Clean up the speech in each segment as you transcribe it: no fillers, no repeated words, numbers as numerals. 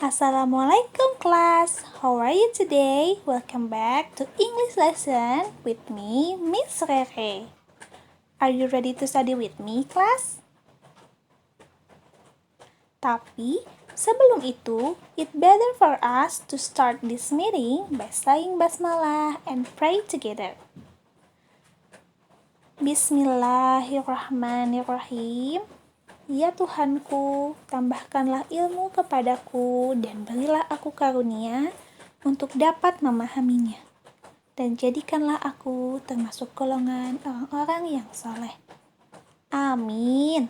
Assalamualaikum class. How are you today? Welcome back to English lesson with me, Miss Rere. Are you ready to study with me, class? Tapi sebelum itu, it better for us to start this meeting by saying basmalah and pray together. Bismillahirrahmanirrahim. Ya Tuhanku, tambahkanlah ilmu kepadaku dan berilah aku karunia untuk dapat memahaminya. Dan jadikanlah aku termasuk golongan orang-orang yang soleh. Amin.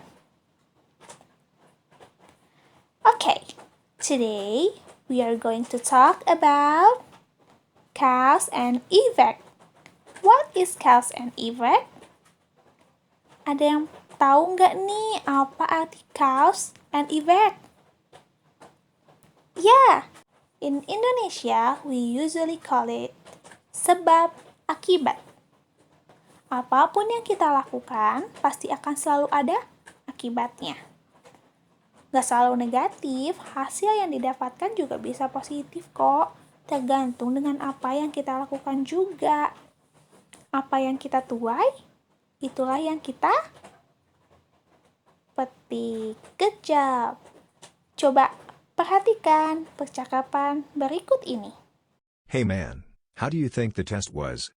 Okay, today we are going to talk about cause and effect. What is cause and effect? Ada yang tahu nggak nih apa arti cause and effect? Yeah, in Indonesia we usually call it sebab akibat. Apapun yang kita lakukan pasti akan selalu ada akibatnya. Nggak selalu negatif, hasil yang didapatkan juga bisa positif kok. Tergantung dengan apa yang kita lakukan juga. Apa yang kita tuai, itulah yang kita petik. Good job. Coba perhatikan percakapan berikut ini. Hey man, how do you think the test was?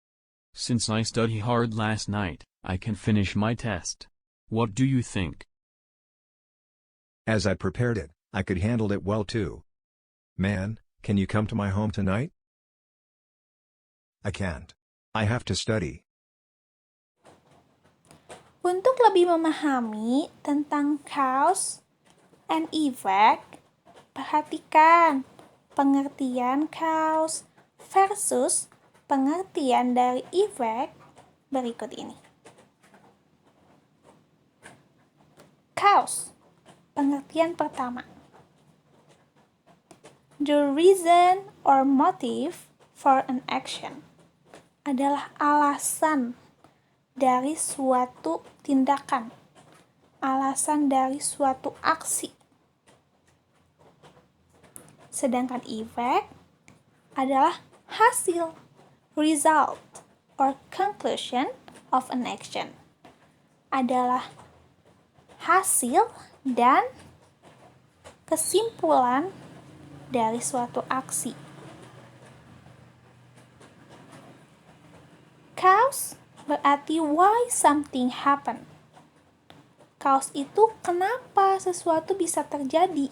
Since I studied hard last night, I can finish my test. What do you think? As I prepared it, I could handle it well too. Man, can you come to my home tonight? I can't. I have to study. Untuk lebih memahami tentang cause and effect, perhatikan pengertian cause versus pengertian dari effect berikut ini. Cause, pengertian pertama. The reason or motive for an action adalah alasan dari suatu tindakan, alasan dari suatu aksi. Sedangkan effect adalah hasil, result, or conclusion of an action. Adalah hasil dan kesimpulan dari suatu aksi. Cause berarti why something happen. Cause itu kenapa sesuatu bisa terjadi.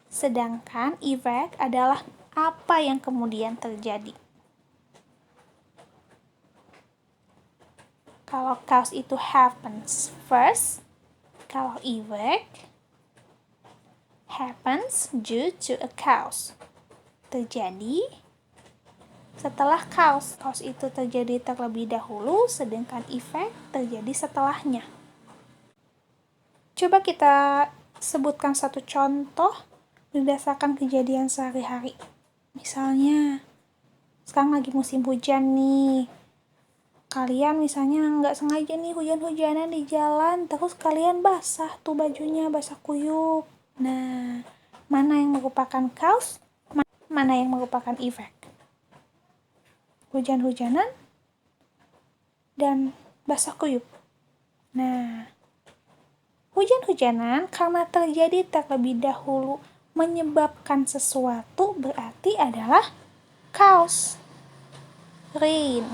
Sedangkan effect adalah apa yang kemudian terjadi. Kalau cause itu happens first, kalau effect happens due to a cause. Terjadi setelah cause. Cause itu terjadi terlebih dahulu, sedangkan effect terjadi setelahnya. Coba kita sebutkan satu contoh berdasarkan kejadian sehari-hari. Misalnya, sekarang lagi musim hujan nih. Kalian misalnya nggak sengaja nih hujan-hujanan di jalan, terus kalian basah tuh bajunya, basah kuyup. Nah, mana yang merupakan cause, mana yang merupakan effect? Hujan-hujanan dan basah kuyup. Nah, hujan-hujanan karena terjadi terlebih dahulu menyebabkan sesuatu berarti adalah cause. Rain.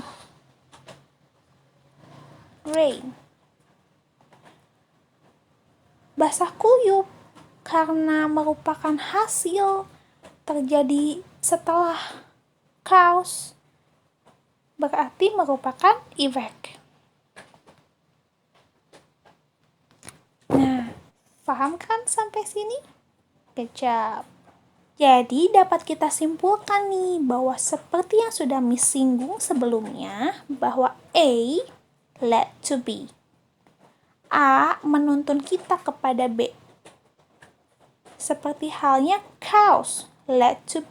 Basah kuyup karena merupakan hasil terjadi setelah cause berarti merupakan effect. Nah, paham kan sampai sini? Good job. Jadi dapat kita simpulkan nih bahwa seperti yang sudah Miss singgung sebelumnya, bahwa A led to B. A menuntun kita kepada B. Seperti halnya cause led to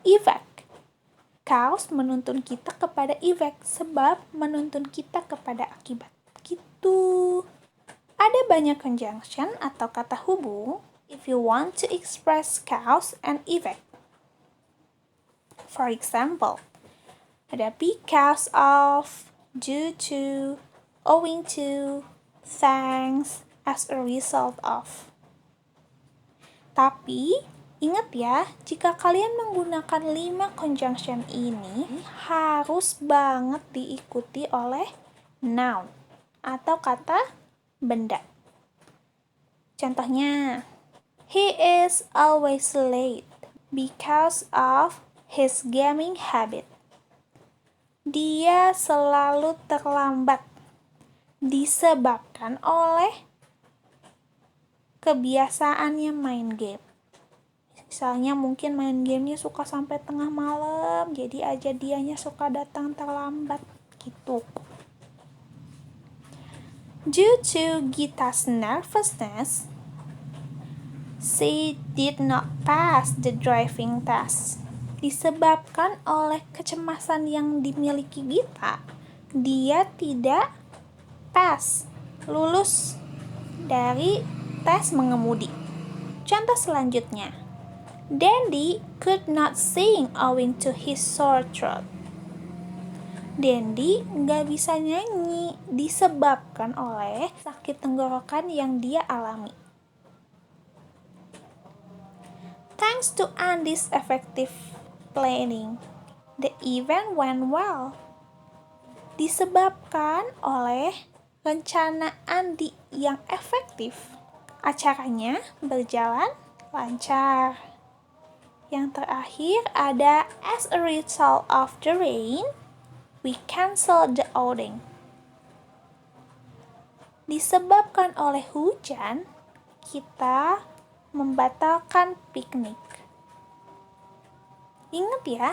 effect. Cause menuntun kita kepada effect, sebab menuntun kita kepada akibat. Gitu. Ada banyak conjunction atau kata hubung if you want to express cause and effect. For example, ada because of, due to, owing to, thanks, as a result of. Tapi, ingat ya, jika kalian menggunakan 5 conjunction ini, harus banget diikuti oleh noun atau kata benda. Contohnya, he is always late because of his gaming habit. Dia selalu terlambat disebabkan oleh kebiasaannya main game. Misalnya mungkin main gamenya suka sampai tengah malam, jadi aja dianya suka datang terlambat gitu. Due to Gita's nervousness, she did not pass the driving test. Disebabkan oleh kecemasan yang dimiliki Gita, dia tidak lulus dari tes mengemudi. Contoh selanjutnya, Dandy could not sing owing to his sore throat. Dandy nggak bisa nyanyi disebabkan oleh sakit tenggorokan yang dia alami. Thanks to Andy's effective planning, the event went well. Disebabkan oleh rencana Andy yang efektif, acaranya berjalan lancar. Yang terakhir ada as a result of the rain, we cancel the outing. Disebabkan oleh hujan, kita membatalkan piknik. Ingat ya,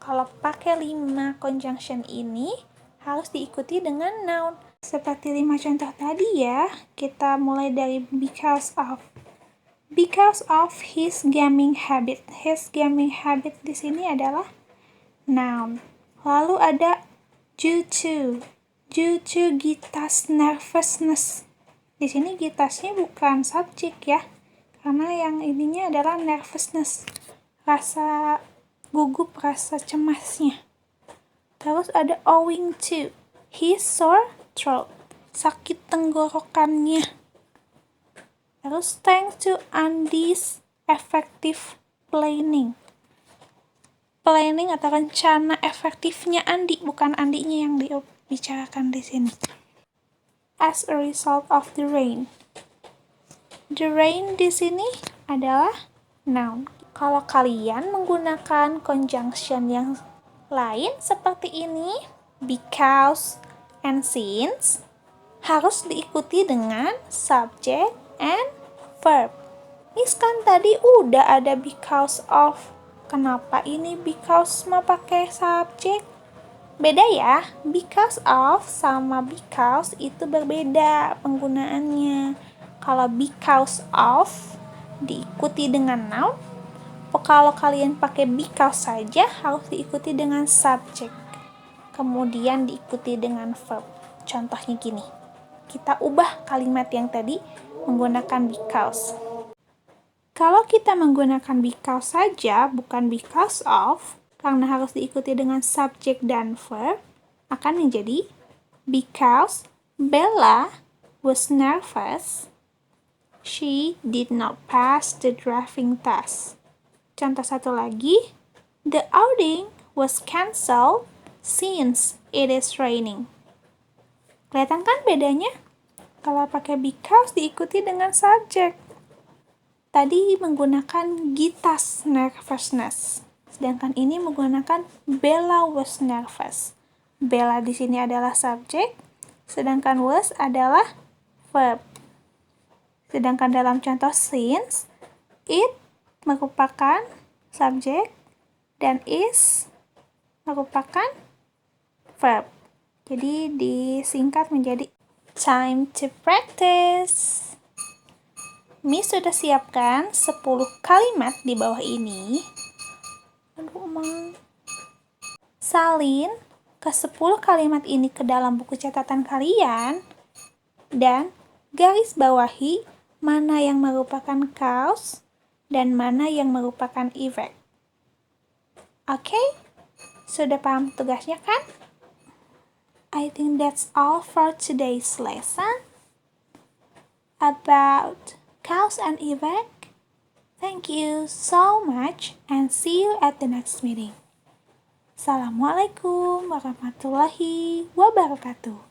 kalau pakai 5 conjunction ini harus diikuti dengan noun. Seperti 5 contoh tadi ya, kita mulai dari because of. Because of his gaming habit. His gaming habit di sini adalah noun. Lalu ada due to Gita's nervousness. Di sini Gita's-nya bukan subjek ya, karena yang ininya adalah nervousness, rasa gugup, rasa cemasnya. Terus ada owing to his sore throat, sakit tenggorokannya. Terus thanks to Andy's effective planning. Planning atau rencana efektifnya Andy, bukan Andy-nya yang dibicarakan di sini. As a result of the rain. The rain di sini adalah noun. Kalau kalian menggunakan conjunction yang lain seperti ini, because and since, harus diikuti dengan subject and verb. Kan tadi udah ada because of. Kenapa ini because mah pakai subjek? Beda ya, because of sama because itu berbeda penggunaannya. Kalau because of diikuti dengan noun, kalau kalian pakai because saja harus diikuti dengan subjek. Kemudian diikuti dengan verb. Contohnya gini, kita ubah kalimat yang tadi menggunakan because. Kalau kita menggunakan because saja, bukan because of, karena harus diikuti dengan subjek dan verb, akan menjadi because Bella was nervous, she did not pass the driving test. Contoh satu lagi, the outing was cancelled since it is raining. Kelihatan kan bedanya? Kalau pakai because diikuti dengan subjek. Tadi menggunakan Gita's nervousness, sedangkan ini menggunakan Bella was nervous. Bella di sini adalah subjek, sedangkan was adalah verb. Sedangkan dalam contoh since, it merupakan subjek dan is merupakan verb. Jadi disingkat menjadi time to practice. Miss sudah siapkan 10 kalimat di bawah ini. Salin ke 10 kalimat ini ke dalam buku catatan kalian dan garis bawahi mana yang merupakan cause dan mana yang merupakan effect. Oke? Sudah paham tugasnya kan? I think that's all for today's lesson about cause and effect. Thank you so much and see you at the next meeting. Assalamualaikum warahmatullahi wabarakatuh.